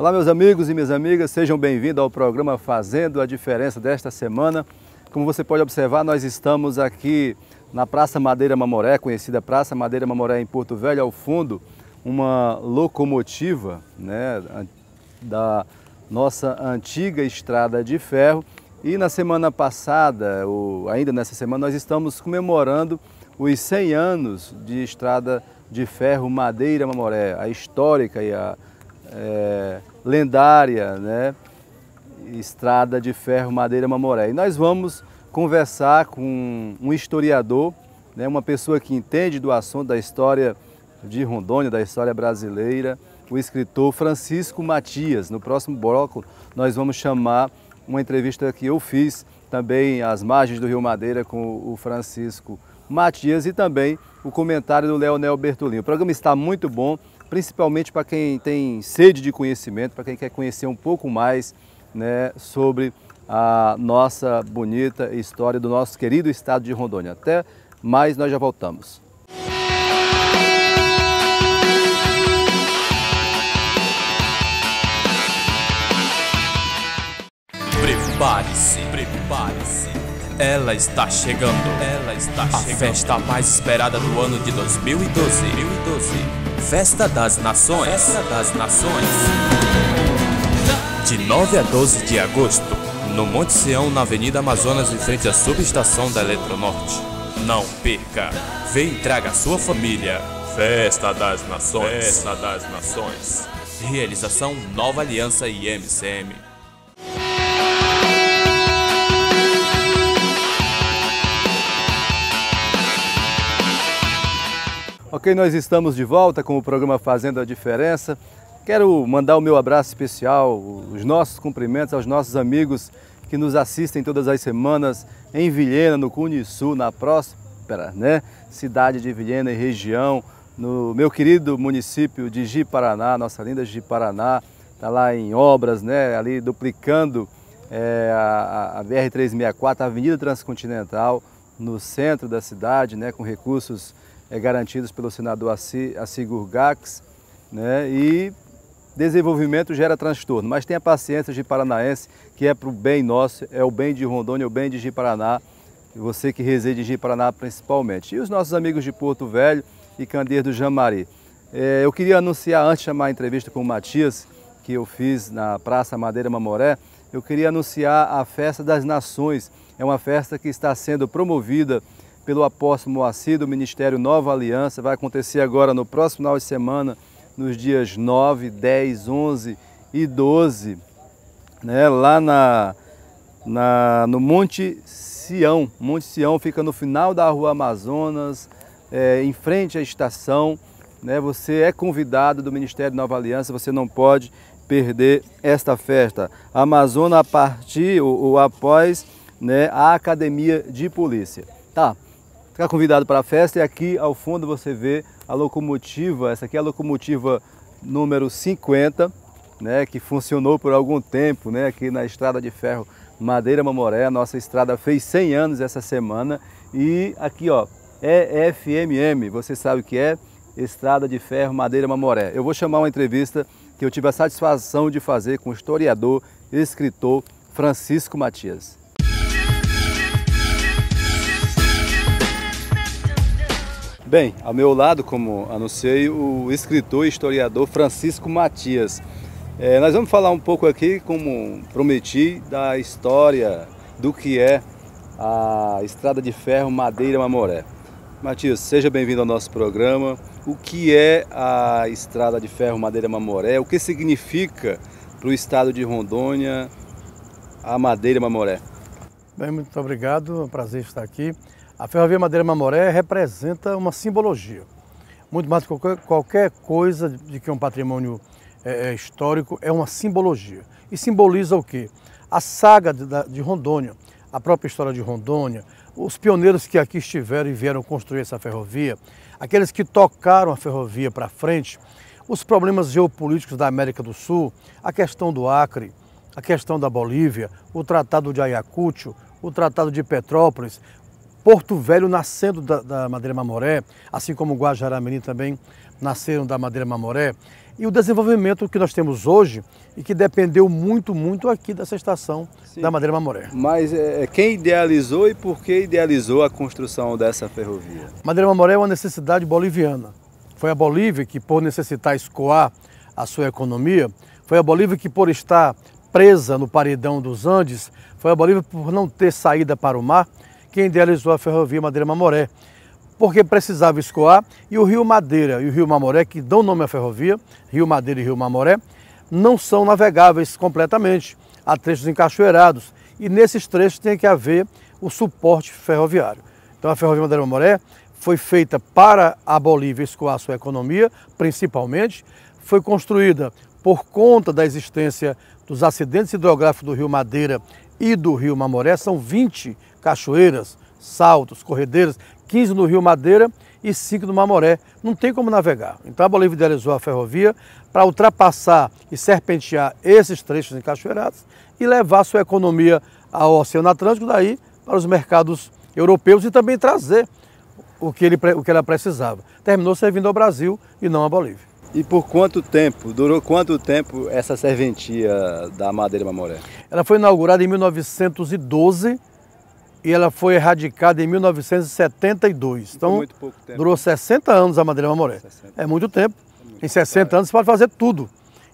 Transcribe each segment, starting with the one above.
Olá, meus amigos e minhas amigas, sejam bem-vindos ao programa Fazendo a Diferença desta semana. Como você pode observar, nós estamos aqui na Praça Madeira Mamoré, conhecida Praça Madeira Mamoré em Porto Velho, ao fundo, uma locomotiva, né, da nossa antiga estrada de ferro. E na semana passada, ou ainda nessa semana, nós estamos comemorando os 100 anos de estrada de ferro Madeira Mamoré, a histórica e a lendária, né, estrada de ferro Madeira Mamoré. E nós vamos conversar com um historiador, né, uma pessoa que entende do assunto da história de Rondônia, da história brasileira, o escritor Francisco Matias. No próximo bloco nós vamos chamar uma entrevista que eu fiz também às margens do Rio Madeira com o Francisco Matias e também o comentário do Leonel Bertolini. O programa está muito bom, principalmente para quem tem sede de conhecimento, para quem quer conhecer um pouco mais, né, sobre a nossa bonita história do nosso querido estado de Rondônia. Até mais, nós já voltamos. Prepare-se, prepare-se. Ela está chegando. A festa mais esperada do ano de 2012. Festa das Nações. De 9 a 12 de agosto, no Monte Sião, na Avenida Amazonas, em frente à subestação da Eletronorte. Não perca. Vem e traga a sua família. Festa das Nações. Realização Nova Aliança e MCM. Ok, nós estamos de volta com o programa Fazendo a Diferença. Quero mandar o meu abraço especial, os nossos cumprimentos aos nossos amigos que nos assistem todas as semanas em Vilhena, no Cunha Sul, na próspera, né, cidade de Vilhena e região, no meu querido município de Ji-Paraná, nossa linda Ji-Paraná, está lá em obras, né, ali duplicando a BR-364, a Avenida Transcontinental, no centro da cidade, né, com recursos garantidos pelo senador Assi Gurgax, né? E desenvolvimento gera transtorno, mas tenha paciência, Ji-Paranaense, que é para o bem nosso, é o bem de Rondônia, é o bem de Ji-Paraná, você que reside em Ji-Paraná principalmente. E os nossos amigos de Porto Velho e Candeeiro do Jamari. Eu queria anunciar, antes de chamar a entrevista com o Matias, que eu fiz na Praça Madeira Mamoré, eu queria anunciar a Festa das Nações. É uma festa que está sendo promovida pelo apóstolo Moacir do Ministério Nova Aliança. Vai acontecer agora no próximo final de semana, nos dias 9, 10, 11 e 12, né, lá no Monte Sião. Monte Sião fica no final da Rua Amazonas, em frente à estação, né? Você é convidado do Ministério Nova Aliança, você não pode perder esta festa. Amazônia a partir ou após, né, a Academia de Polícia. Tá. Ficar convidado para a festa e aqui ao fundo você vê a locomotiva, essa aqui é a locomotiva número 50, né, que funcionou por algum tempo, né, aqui na estrada de ferro Madeira Mamoré. A nossa estrada fez 100 anos essa semana e aqui, ó, é FMM, você sabe o que é? Estrada de Ferro Madeira Mamoré. Eu vou chamar uma entrevista que eu tive a satisfação de fazer com o historiador e escritor Francisco Matias. Bem, ao meu lado, como anunciei, o escritor e historiador Francisco Matias. Nós vamos falar um pouco aqui, como prometi, da história do que é a Estrada de Ferro Madeira Mamoré. Matias, seja bem-vindo ao nosso programa. O que é a Estrada de Ferro Madeira Mamoré? O que significa para o estado de Rondônia a Madeira Mamoré? Bem, muito obrigado, é um prazer estar aqui. A Ferrovia Madeira Mamoré representa uma simbologia, muito mais do que qualquer coisa de que um patrimônio histórico, é uma simbologia. E simboliza o quê? A saga de Rondônia, a própria história de Rondônia, os pioneiros que aqui estiveram e vieram construir essa ferrovia, aqueles que tocaram a ferrovia para frente, os problemas geopolíticos da América do Sul, a questão do Acre, a questão da Bolívia, o Tratado de Ayacucho, o Tratado de Petrópolis, Porto Velho nascendo da Madeira Mamoré, assim como Guajará-Mirim também nasceram da Madeira Mamoré e o desenvolvimento que nós temos hoje e que dependeu muito, muito aqui dessa estação da Madeira Mamoré. Mas quem idealizou e por que idealizou a construção dessa ferrovia? Madeira Mamoré é uma necessidade boliviana. Foi a Bolívia que, por necessitar escoar a sua economia, foi a Bolívia que, por estar presa no paredão dos Andes, foi a Bolívia por não ter saída para o mar, quem idealizou a ferrovia Madeira Mamoré, porque precisava escoar, e o Rio Madeira e o Rio Mamoré, que dão nome à ferrovia, Rio Madeira e Rio Mamoré, não são navegáveis completamente, há trechos encachoeirados, e nesses trechos tem que haver o suporte ferroviário. Então a ferrovia Madeira Mamoré foi feita para a Bolívia escoar a sua economia, principalmente, foi construída por conta da existência dos acidentes hidrográficos do Rio Madeira e do Rio Mamoré, são 20 cachoeiras, saltos, corredeiras, 15 no Rio Madeira e 5 no Mamoré. Não tem como navegar. Então a Bolívia idealizou a ferrovia para ultrapassar e serpentear esses trechos encachoeirados e levar sua economia ao Oceano Atlântico, daí para os mercados europeus e também trazer o que ela precisava. Terminou servindo ao Brasil e não à Bolívia. E por quanto tempo, durou quanto tempo essa serventia da Madeira Mamoré? Ela foi inaugurada em 1912 e ela foi erradicada em 1972. Então, muito pouco tempo. Durou 60 anos a Madeira Mamoré. É muito tempo. Em 60 anos você pode fazer tudo.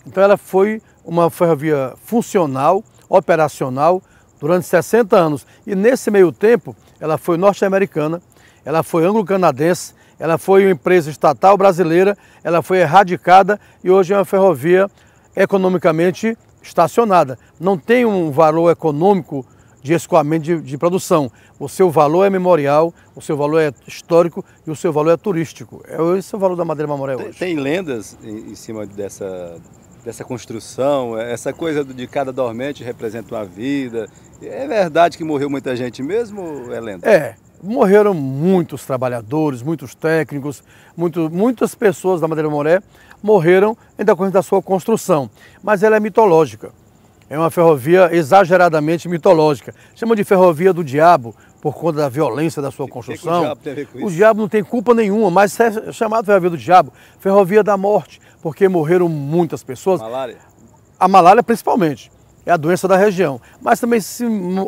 Então ela foi uma ferrovia funcional, operacional, durante 60 anos. E nesse meio tempo, ela foi norte-americana, ela foi anglo-canadense, ela foi uma empresa estatal brasileira, ela foi erradicada e hoje é uma ferrovia economicamente estacionada. Não tem um valor econômico de escoamento de produção. O seu valor é memorial, o seu valor é histórico e o seu valor é turístico. Esse é o valor da Madeira Mamoré hoje. Tem lendas em cima dessa construção, essa coisa de cada dormente representa uma vida. É verdade que morreu muita gente mesmo ou é lenda? Morreram muitos trabalhadores, muitos técnicos, muitas pessoas da Madeira Mamoré morreram em decorrência da sua construção. Mas ela é mitológica. É uma ferrovia exageradamente mitológica. Chama de ferrovia do diabo por conta da violência da sua construção. O diabo tem a ver com isso? O diabo não tem culpa nenhuma, mas é chamado ferrovia do diabo. Ferrovia da morte, porque morreram muitas pessoas. Malária? A malária principalmente. É a doença da região. Mas também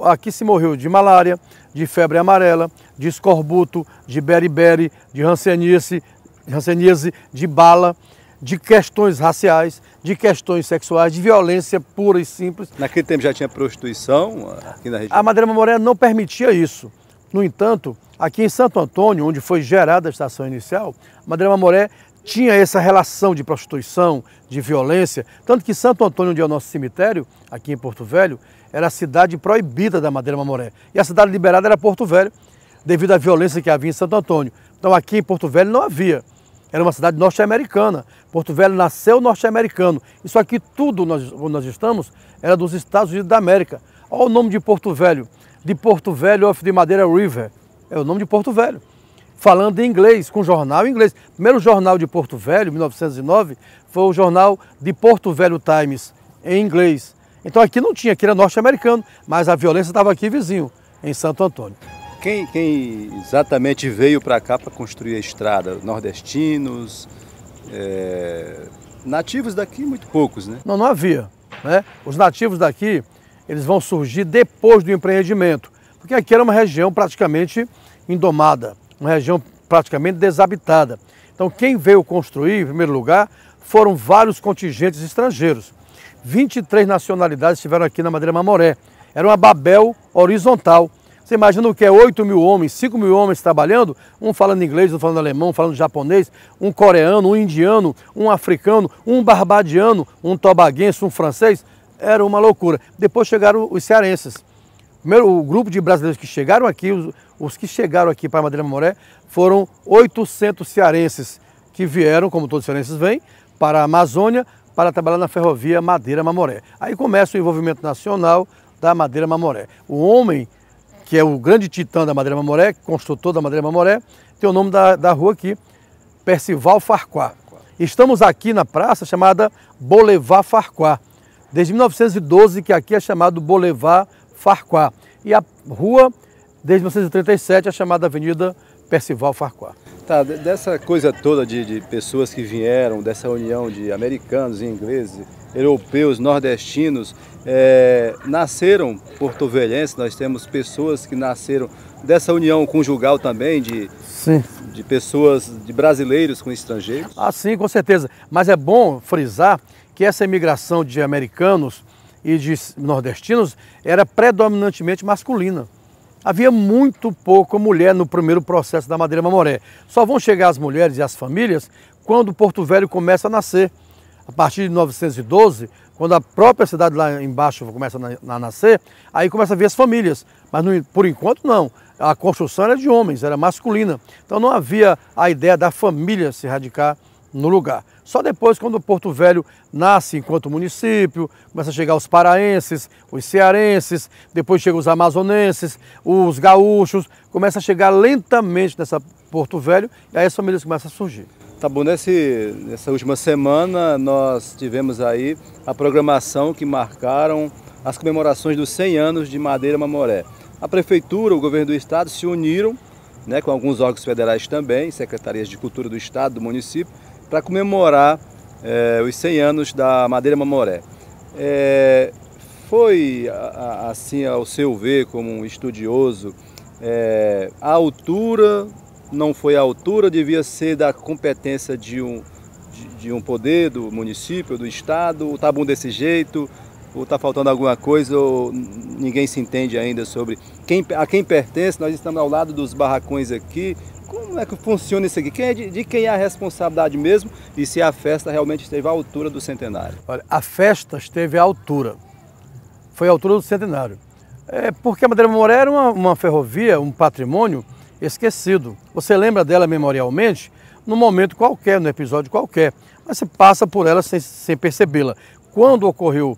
aqui se morreu de malária, de febre amarela, de escorbuto, de beriberi, de hanseníase, de bala, de questões raciais, de questões sexuais, de violência pura e simples. Naquele tempo já tinha prostituição aqui na região? A Madeira Mamoré não permitia isso. No entanto, aqui em Santo Antônio, onde foi gerada a estação inicial, a Madeira Mamoré tinha essa relação de prostituição, de violência, tanto que Santo Antônio, onde é o nosso cemitério, aqui em Porto Velho, era a cidade proibida da Madeira Mamoré. E a cidade liberada era Porto Velho, devido à violência que havia em Santo Antônio. Então aqui em Porto Velho não havia. Era uma cidade norte-americana. Porto Velho nasceu norte-americano. Isso aqui tudo, onde nós estamos, era dos Estados Unidos da América. Olha o nome de Porto Velho. De Porto Velho of the Madeira River. É o nome de Porto Velho. Falando em inglês, com jornal em inglês. O primeiro jornal de Porto Velho, 1909, foi o jornal de Porto Velho Times, em inglês. Então aqui não tinha, aqui era norte-americano, mas a violência estava aqui vizinho, em Santo Antônio. Quem exatamente veio para cá para construir a estrada? Nordestinos, nativos daqui, muito poucos, né? Não havia. Né? Os nativos daqui, eles vão surgir depois do empreendimento, porque aqui era uma região praticamente indomada, uma região praticamente desabitada. Então quem veio construir, em primeiro lugar, foram vários contingentes estrangeiros. 23 nacionalidades estiveram aqui na Madeira Mamoré. Era uma Babel horizontal. Você imagina o que é 8 mil homens, 5 mil homens trabalhando, um falando inglês, um falando alemão, um falando japonês, um coreano, um indiano, um africano, um barbadiano, um tobaguense, um francês. Era uma loucura. Depois chegaram os cearenses. Primeiro, o grupo de brasileiros que chegaram aqui, os que chegaram aqui para a Madeira Mamoré, foram 800 cearenses que vieram, como todos os cearenses vêm, para a Amazônia, para trabalhar na ferrovia Madeira Mamoré. Aí começa o envolvimento nacional da Madeira Mamoré. O homem que é o grande titã da Madeira Mamoré, construtor da Madeira Mamoré, tem o nome da rua aqui, Percival Farquhar. Estamos aqui na praça chamada Boulevard Farquhar. Desde 1912 que aqui é chamado Boulevard Farquhar. E a rua, desde 1937, é chamada Avenida Percival Farquhar. Tá, dessa coisa toda de pessoas que vieram, dessa união de americanos, ingleses, europeus, nordestinos, nasceram porto-velhenses, nós temos pessoas que nasceram dessa união conjugal também, Sim. de pessoas, de brasileiros com estrangeiros? Ah, sim, com certeza. Mas é bom frisar que essa imigração de americanos e de nordestinos era predominantemente masculina. Havia muito pouca mulher no primeiro processo da Madeira Mamoré. Só vão chegar as mulheres e as famílias quando Porto Velho começa a nascer. A partir de 1912, quando a própria cidade lá embaixo começa a nascer, aí começa a vir as famílias. Mas por enquanto não. A construção era de homens, era masculina. Então não havia a ideia da família se radicar no lugar. Só depois, quando Porto Velho nasce enquanto município, começa a chegar os paraenses, os cearenses, depois chegam os amazonenses, os gaúchos, começa a chegar lentamente nessa Porto Velho e aí as famílias começam a surgir. Tá bom, nessa última semana nós tivemos aí a programação que marcaram as comemorações dos 100 anos de Madeira Mamoré. A Prefeitura, o Governo do Estado se uniram, né, com alguns órgãos federais também, secretarias de cultura do Estado, do município, para comemorar os 100 anos da Madeira Mamoré. Foi, assim, ao seu ver, como um estudioso, a altura, não foi a altura, devia ser da competência de um poder, do município, do Estado, está bom desse jeito, ou está faltando alguma coisa, ou ninguém se entende ainda sobre a quem pertence. Nós estamos ao lado dos barracões aqui. Como é que funciona isso aqui? De quem é a responsabilidade mesmo e se a festa realmente esteve à altura do centenário? Olha, a festa esteve à altura. Foi à altura do centenário. Porque a Madeira Mamoré era uma ferrovia, um patrimônio esquecido. Você lembra dela memorialmente num momento qualquer, num episódio qualquer, mas você passa por ela sem percebê-la. Quando ocorreu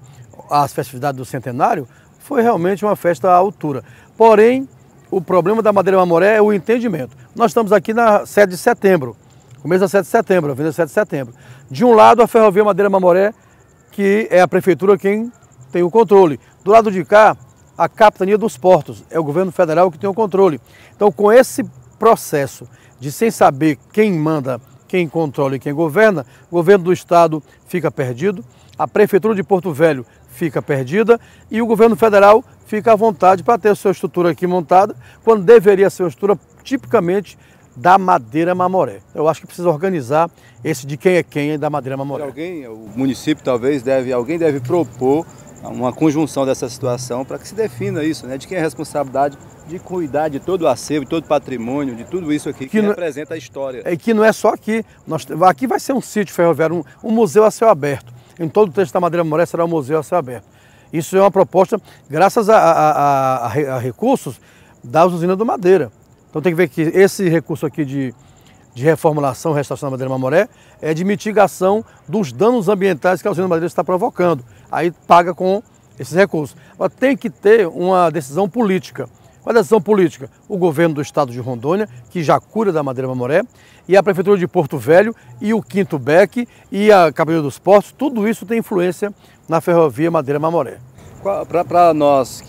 as festividades do centenário, foi realmente uma festa à altura. Porém, o problema da Madeira Mamoré é o entendimento. Nós estamos aqui na 7 de setembro, começo da 7 de setembro, Avenida 7 de setembro. De um lado, a Ferrovia Madeira Mamoré, que é a Prefeitura quem tem o controle. Do lado de cá, a Capitania dos Portos, é o governo federal que tem o controle. Então, com esse processo de sem saber quem manda, quem controla e quem governa, o governo do Estado fica perdido, a Prefeitura de Porto Velho fica perdida e o governo federal fica à vontade para ter a sua estrutura aqui montada, quando deveria ser uma estrutura tipicamente da Madeira Mamoré. Eu acho que precisa organizar esse de quem é quem da Madeira Mamoré. O município talvez alguém deve propor uma conjunção dessa situação para que se defina isso, né? De quem é a responsabilidade de cuidar de todo o acervo, de todo o patrimônio, de tudo isso aqui que representa a história. É que não é só aqui. Aqui vai ser um sítio ferroviário, um museu a céu aberto. Em todo o trecho da Madeira Mamoré será um museu a céu aberto. Isso é uma proposta, graças a recursos da usina do Madeira. Então tem que ver que esse recurso aqui de reformulação, restauração da Madeira Mamoré é de mitigação dos danos ambientais que a usina do Madeira está provocando. Aí paga com esses recursos. Mas tem que ter uma decisão política. Qual é a decisão política? O governo do estado de Rondônia, que já cuida da Madeira Mamoré, e a Prefeitura de Porto Velho, e o Quinto Beck, e a Capitania dos Portos, tudo isso tem influência na ferrovia Madeira Mamoré. Para nós,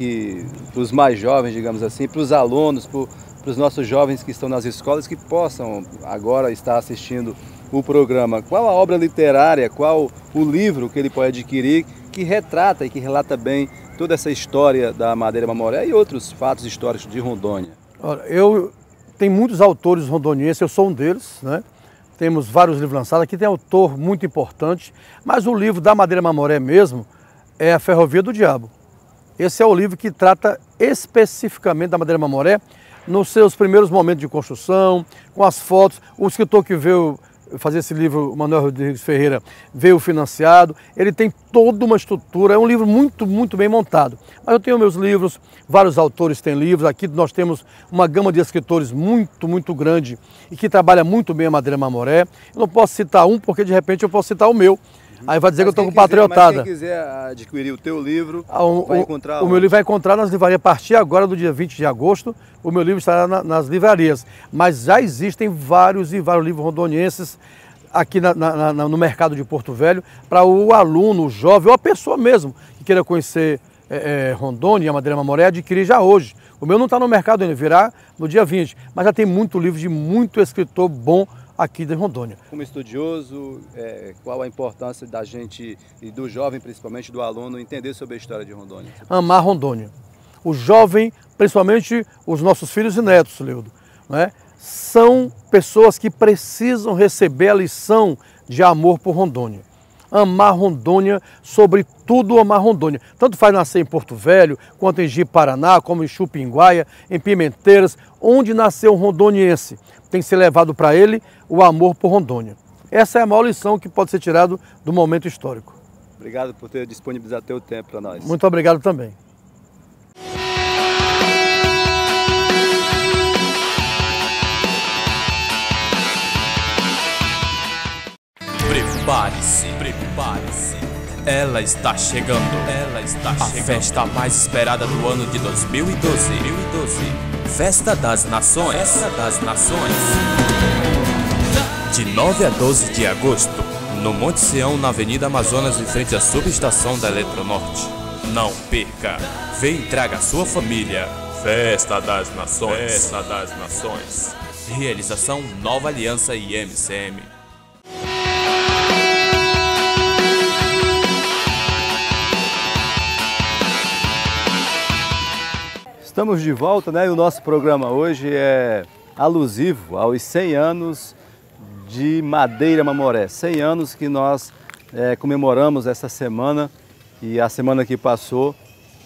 para os mais jovens, digamos assim, para os alunos, para os nossos jovens que estão nas escolas, que possam agora estar assistindo o programa, qual a obra literária, qual o livro que ele pode adquirir que retrata e que relata bem toda essa história da Madeira Mamoré e outros fatos históricos de Rondônia? Olha, tenho muitos autores rondonienses, eu sou um deles, né? Temos vários livros lançados, aqui tem autor muito importante, mas o livro da Madeira Mamoré mesmo é A Ferrovia do Diabo. Esse é o livro que trata especificamente da Madeira Mamoré, nos seus primeiros momentos de construção, com as fotos. O escritor que veio fazer esse livro, Manuel Rodrigues Ferreira, veio financiado. Ele tem toda uma estrutura, é um livro muito, muito bem montado. Mas eu tenho meus livros, vários autores têm livros. Aqui nós temos uma gama de escritores muito, muito grande e que trabalha muito bem a Madeira Mamoré. Eu não posso citar um, porque de repente eu posso citar o meu. Aí vai dizer que eu estou com patriotada. Mas quem quiser adquirir o teu livro, vai encontrar... O meu livro vai encontrar nas livrarias. A partir agora, do dia 20 de agosto, o meu livro estará nas livrarias. Mas já existem vários livros rondonienses aqui no mercado de Porto Velho, para o aluno, o jovem, ou a pessoa mesmo que queira conhecer Rondônia e a Madeira Mamoré adquirir já hoje. O meu não está no mercado ainda, virá no dia 20, mas já tem muito livro de muito escritor bom aqui de Rondônia. Como estudioso, qual a importância da gente, e do jovem principalmente, do aluno, entender sobre a história de Rondônia? Amar Rondônia. O jovem, principalmente os nossos filhos e netos, Leudo, né, são pessoas que precisam receber a lição de amor por Rondônia. Amar Rondônia, sobretudo amar Rondônia. Tanto faz nascer em Porto Velho, quanto em Ji-Paraná, como em Chupinguaia, em Pimenteiras, onde nasceu um rondoniense. Tem que ser levado para ele o amor por Rondônia. Essa é a maior lição que pode ser tirada do momento histórico. Obrigado por ter disponibilizado teu tempo para nós. Muito obrigado também. Prepare-se, prepare-se. Ela está chegando. A festa mais esperada do ano de 2012. Festa das Nações. De 9 a 12 de agosto, no Monte Sião, na Avenida Amazonas, em frente à subestação da Eletronorte. Não perca. Vem e traga a sua família. Festa das Nações. Realização Nova Aliança e MCM. Estamos de volta, né? E o nosso programa hoje é alusivo aos 100 anos de Madeira Mamoré. 100 anos que nós comemoramos essa semana e a semana que passou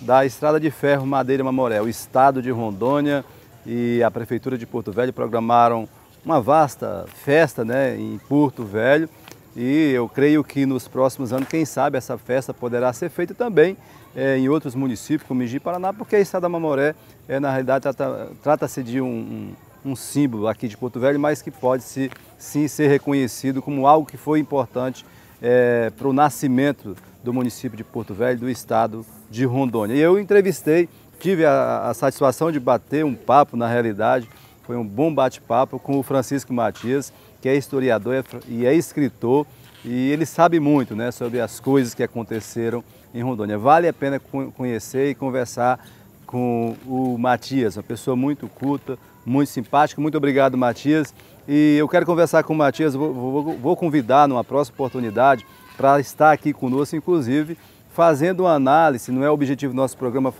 da Estrada de Ferro Madeira Mamoré. O estado de Rondônia e a Prefeitura de Porto Velho programaram uma vasta festa, né, em Porto Velho, e eu creio que nos próximos anos, quem sabe, essa festa poderá ser feita também em outros municípios, como em Ji-Paraná, porque a Estrada da Mamoré, na realidade, trata-se de um símbolo aqui de Porto Velho, mas que pode sim ser reconhecido como algo que foi importante para o nascimento do município de Porto Velho, do estado de Rondônia. E eu entrevistei, tive a satisfação de bater um papo, na realidade, foi um bom bate-papo com o Francisco Matias, que é historiador e é escritor, e ele sabe muito, né, sobre as coisas que aconteceram em Rondônia. Vale a pena conhecer e conversar com o Matias, uma pessoa muito culta, muito simpática. Muito obrigado, Matias. E eu quero conversar com o Matias, vou convidar numa próxima oportunidade para estar aqui conosco, inclusive, fazendo uma análise. Não é o objetivo do nosso programa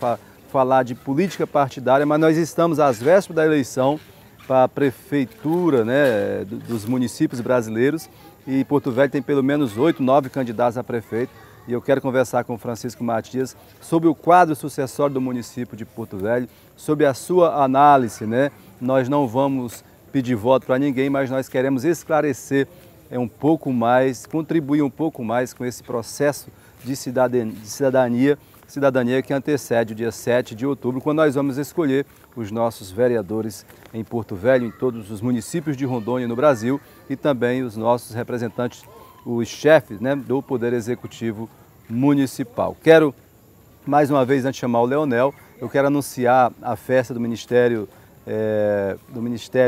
falar de política partidária, mas nós estamos às vésperas da eleição para a prefeitura, né, dos municípios brasileiros, e Porto Velho tem pelo menos 8, 9 candidatos a prefeito, e eu quero conversar com o Francisco Matias sobre o quadro sucessório do município de Porto Velho, sobre a sua análise, né? Nós não vamos pedir voto para ninguém, mas nós queremos esclarecer um pouco mais, contribuir um pouco mais com esse processo de cidadania que antecede o dia 7 de outubro, quando nós vamos escolher os nossos vereadores em Porto Velho, em todos os municípios de Rondônia no Brasil, e também os nossos representantes, os chefes, né, do Poder Executivo Municipal. Quero, mais uma vez, antes de chamar o Leonel, eu quero anunciar a festa do Ministério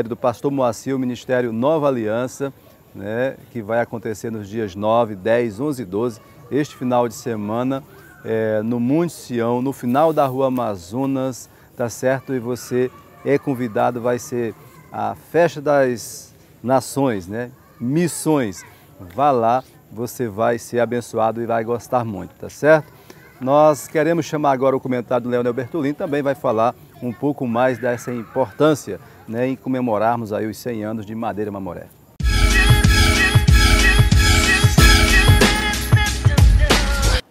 do Pastor Moacir, o Ministério Nova Aliança, né, que vai acontecer nos dias 9, 10, 11 e 12, este final de semana, no Monte Sião, no final da Rua Amazonas, tá certo? E você é convidado, vai ser a Festa das Nações, né? Missões. Vá lá, você vai ser abençoado e vai gostar muito, tá certo? Nós queremos chamar agora o comentário do Leonel Bertolini, também vai falar um pouco mais dessa importância, né, em comemorarmos aí os 100 anos de Madeira Mamoré.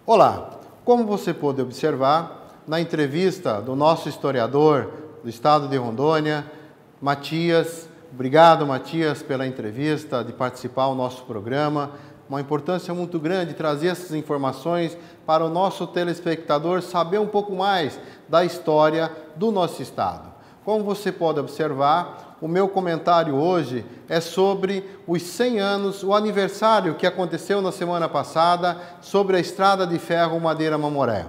Olá, como você pôde observar, na entrevista do nosso historiador do estado de Rondônia, Matias, obrigado Matias pela entrevista, de participar do nosso programa, uma importância muito grande trazer essas informações para o nosso telespectador saber um pouco mais da história do nosso estado. Como você pode observar, o meu comentário hoje é sobre os 100 anos, o aniversário que aconteceu na semana passada sobre a Estrada de Ferro Madeira Mamoré.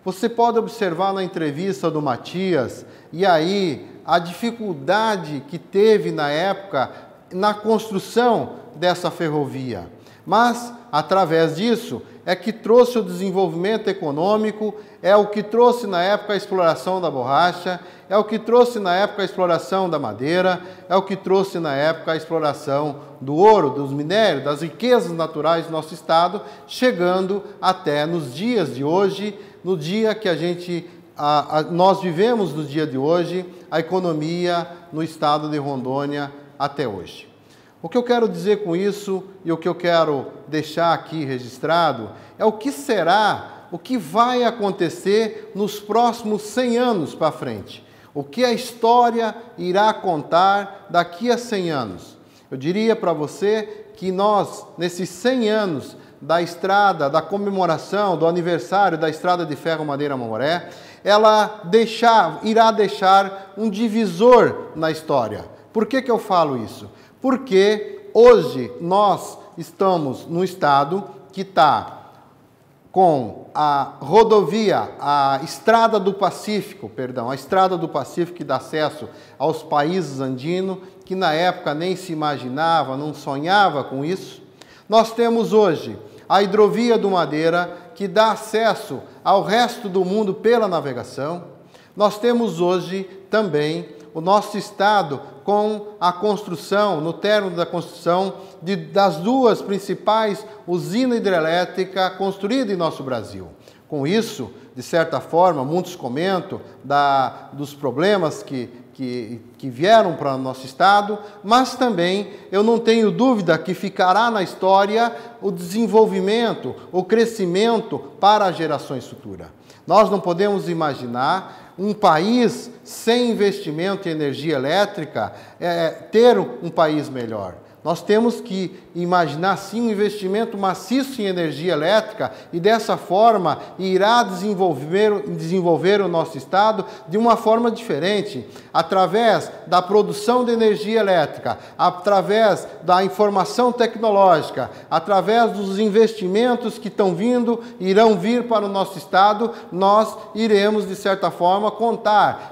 Você pode observar na entrevista do Matias, e aí a dificuldade que teve na época na construção dessa ferrovia. Mas, através disso, é que trouxe o desenvolvimento econômico, é o que trouxe na época a exploração da borracha, é o que trouxe na época a exploração da madeira, é o que trouxe na época a exploração do ouro, dos minérios, das riquezas naturais do nosso estado, chegando até nos dias de hoje, no dia que nós vivemos no dia de hoje, a economia no estado de Rondônia até hoje. O que eu quero dizer com isso e o que eu quero deixar aqui registrado é o que será, o que vai acontecer nos próximos 100 anos para frente. O que a história irá contar daqui a 100 anos. Eu diria para você que nós, nesses 100 anos da estrada, da comemoração, do aniversário da Estrada de Ferro Madeira Mamoré, ela irá deixar um divisor na história. Por que eu falo isso? Porque hoje nós estamos num estado que está com a rodovia, a Estrada do Pacífico, a Estrada do Pacífico que dá acesso aos países andinos, que na época nem se imaginava, não sonhava com isso. Nós temos hoje a hidrovia do Madeira, que dá acesso ao resto do mundo pela navegação. Nós temos hoje também o nosso estado com a construção, no término da construção, das duas principais usinas hidrelétricas construídas em nosso Brasil. Com isso, de certa forma, muitos comentam dos problemas que vieram para o nosso estado, mas também eu não tenho dúvida que ficará na história o desenvolvimento, o crescimento para as gerações futuras. Nós não podemos imaginar um país sem investimento em energia elétrica ter um país melhor. Nós temos que imaginar, sim, um investimento maciço em energia elétrica e, dessa forma, irá desenvolver o nosso estado de uma forma diferente, através da produção de energia elétrica, através da informação tecnológica, através dos investimentos que irão vir para o nosso estado, nós iremos, de certa forma,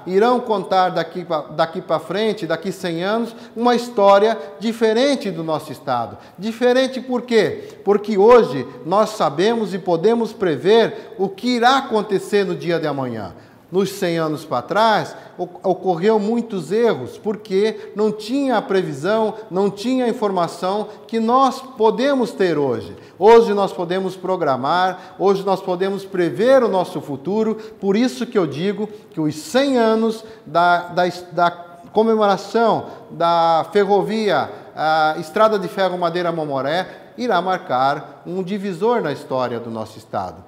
irão contar daqui para frente, daqui 100 anos, uma história diferente do nosso estado. Diferente por quê? Porque hoje nós sabemos e podemos prever o que irá acontecer no dia de amanhã. Nos 100 anos para trás, ocorreu muitos erros, porque não tinha a previsão, não tinha a informação que nós podemos ter hoje. Hoje nós podemos programar, hoje nós podemos prever o nosso futuro, por isso que eu digo que os 100 anos da comemoração da ferrovia, a Estrada de Ferro Madeira Mamoré, irá marcar um divisor na história do nosso estado,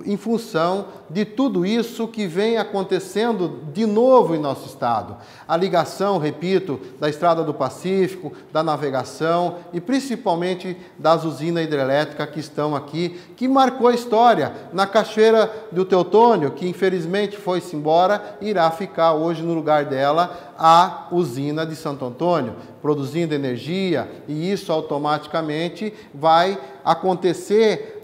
em função de tudo isso que vem acontecendo de novo em nosso estado. A ligação, repito, da Estrada do Pacífico, da navegação e principalmente das usinas hidrelétricas que estão aqui, que marcou a história. Na Cachoeira do Teutônio, que infelizmente foi-se embora, irá ficar hoje no lugar dela a usina de Santo Antônio, produzindo energia, e isso automaticamente vai acontecer,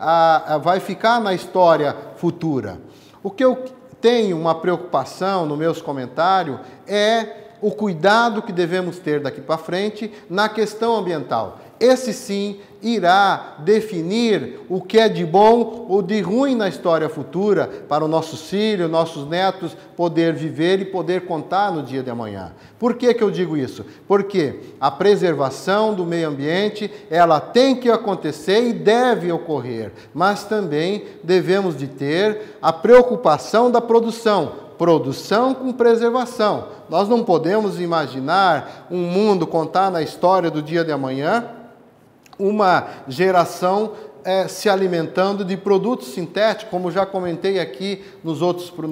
vai ficar na história futura. O que eu tenho uma preocupação nos meus comentários é o cuidado que devemos ter daqui para frente na questão ambiental. Esse sim irá definir o que é de bom ou de ruim na história futura para os nossos filhos, nossos netos poder viver e poder contar no dia de amanhã. Por que eu digo isso? Porque a preservação do meio ambiente, ela tem que acontecer e deve ocorrer, mas também devemos de ter a preocupação da produção com preservação. Nós não podemos imaginar um mundo, contar na história do dia de amanhã, uma geração se alimentando de produtos sintéticos, como já comentei aqui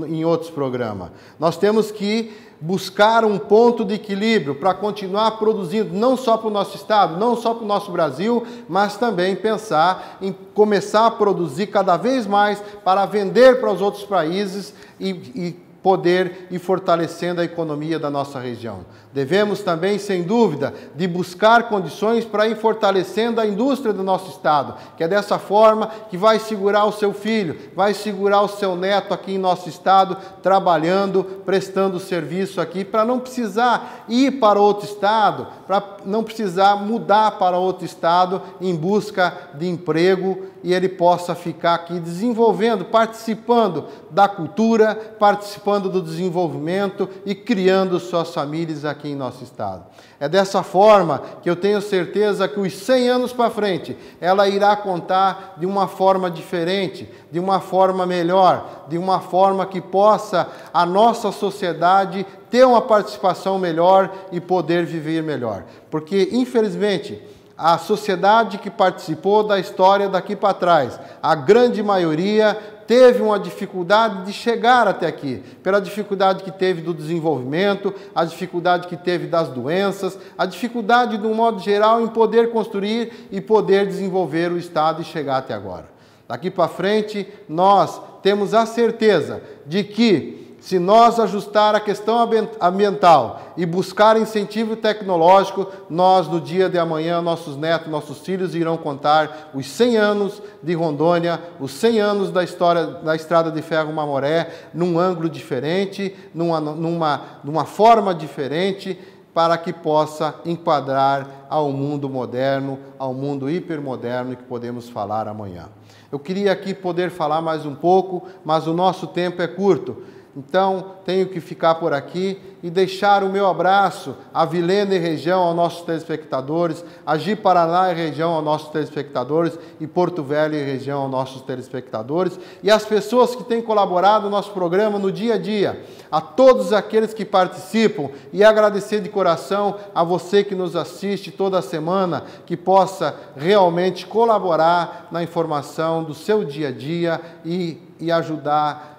em outros programas. Nós temos que buscar um ponto de equilíbrio para continuar produzindo, não só para o nosso estado, não só para o nosso Brasil, mas também pensar em começar a produzir cada vez mais para vender para os outros países e poder ir fortalecendo a economia da nossa região. Devemos também, sem dúvida, de buscar condições para ir fortalecendo a indústria do nosso estado, que é dessa forma que vai segurar o seu filho, vai segurar o seu neto aqui em nosso estado, trabalhando, prestando serviço aqui, para não precisar ir para outro estado, para não precisar mudar para outro estado em busca de emprego, e ele possa ficar aqui desenvolvendo, participando da cultura, participando do desenvolvimento e criando suas famílias aqui em nosso estado. É dessa forma que eu tenho certeza que os 100 anos para frente, ela irá contar de uma forma diferente, de uma forma melhor, de uma forma que possa a nossa sociedade ter uma participação melhor e poder viver melhor. Porque, infelizmente, a sociedade que participou da história daqui para trás, a grande maioria teve uma dificuldade de chegar até aqui, pela dificuldade que teve do desenvolvimento, a dificuldade que teve das doenças, a dificuldade, de um modo geral, em poder construir e poder desenvolver o Estado e chegar até agora. Daqui para frente, nós temos a certeza de que, se nós ajustar a questão ambiental e buscar incentivo tecnológico, nós, no dia de amanhã, nossos netos, nossos filhos irão contar os 100 anos de Rondônia, os 100 anos da história da Estrada de Ferro Mamoré, num ângulo diferente, numa forma diferente, para que possa enquadrar ao mundo moderno, ao mundo hipermoderno que podemos falar amanhã. Eu queria aqui poder falar mais um pouco, mas o nosso tempo é curto. Então, tenho que ficar por aqui e deixar o meu abraço a Vilhena e região, aos nossos telespectadores, a Ji-Paraná e região, aos nossos telespectadores, e Porto Velho e região, aos nossos telespectadores, e as pessoas que têm colaborado no nosso programa no dia a dia, a todos aqueles que participam, e agradecer de coração a você que nos assiste toda semana, que possa realmente colaborar na informação do seu dia a dia e ajudar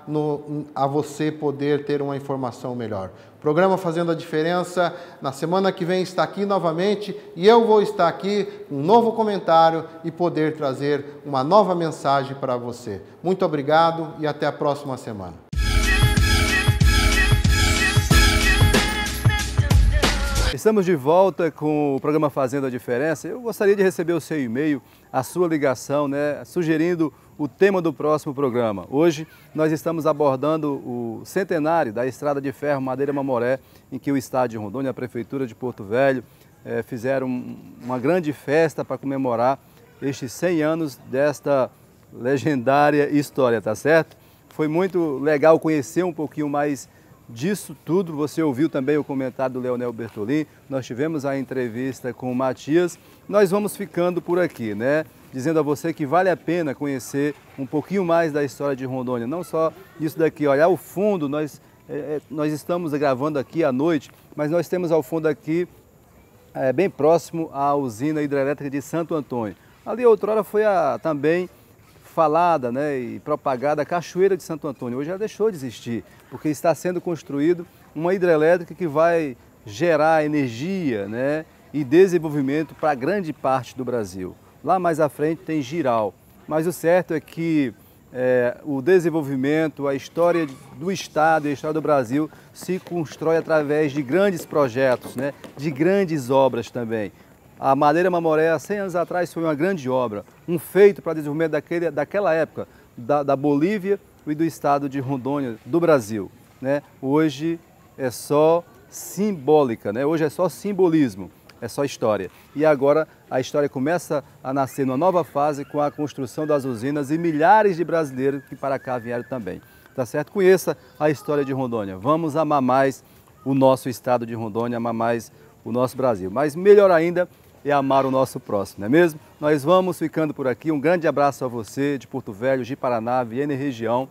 a você poder ter uma informação melhor. O programa Fazendo a Diferença, na semana que vem, está aqui novamente, e eu vou estar aqui com um novo comentário e poder trazer uma nova mensagem para você. Muito obrigado e até a próxima semana. Estamos de volta com o programa Fazendo a Diferença. Eu gostaria de receber o seu e-mail, a sua ligação, sugerindo o tema do próximo programa. Hoje nós estamos abordando o centenário da Estrada de Ferro Madeira Mamoré, em que o Estado de Rondônia, a Prefeitura de Porto Velho, fizeram uma grande festa para comemorar estes 100 anos desta legendária história, tá certo? Foi muito legal conhecer um pouquinho mais disso tudo. Você ouviu também o comentário do Leonel Bertolin, nós tivemos a entrevista com o Matias. Nós vamos ficando por aqui, dizendo a você que vale a pena conhecer um pouquinho mais da história de Rondônia, não só isso daqui. Olha, ao fundo, nós estamos gravando aqui à noite, mas nós temos ao fundo aqui, bem próximo à usina hidrelétrica de Santo Antônio. Ali outrora foi também falada e propagada a Cachoeira de Santo Antônio. Hoje já deixou de existir, porque está sendo construído uma hidrelétrica que vai gerar energia e desenvolvimento para grande parte do Brasil. Lá mais à frente tem Jirau, mas o certo é que o desenvolvimento, a história do Estado e a história do Brasil se constrói através de grandes projetos, de grandes obras também. A Madeira Mamoré, há 100 anos atrás, foi uma grande obra, um feito para desenvolvimento daquela época, da Bolívia e do Estado de Rondônia, do Brasil. Hoje é só simbólica, hoje é só simbolismo. É só história. E agora a história começa a nascer numa nova fase com a construção das usinas e milhares de brasileiros que para cá vieram também. Tá certo? Conheça a história de Rondônia. Vamos amar mais o nosso estado de Rondônia, amar mais o nosso Brasil. Mas melhor ainda é amar o nosso próximo, não é mesmo? Nós vamos ficando por aqui. Um grande abraço a você de Porto Velho, Ji-Paraná, Vilhena e região.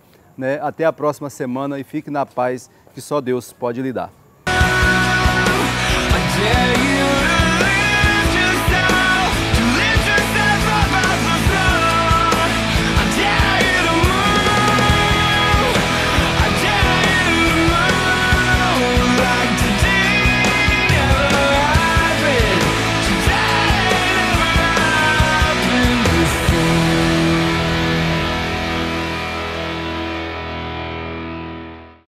Até a próxima semana e fique na paz que só Deus pode lhe dar.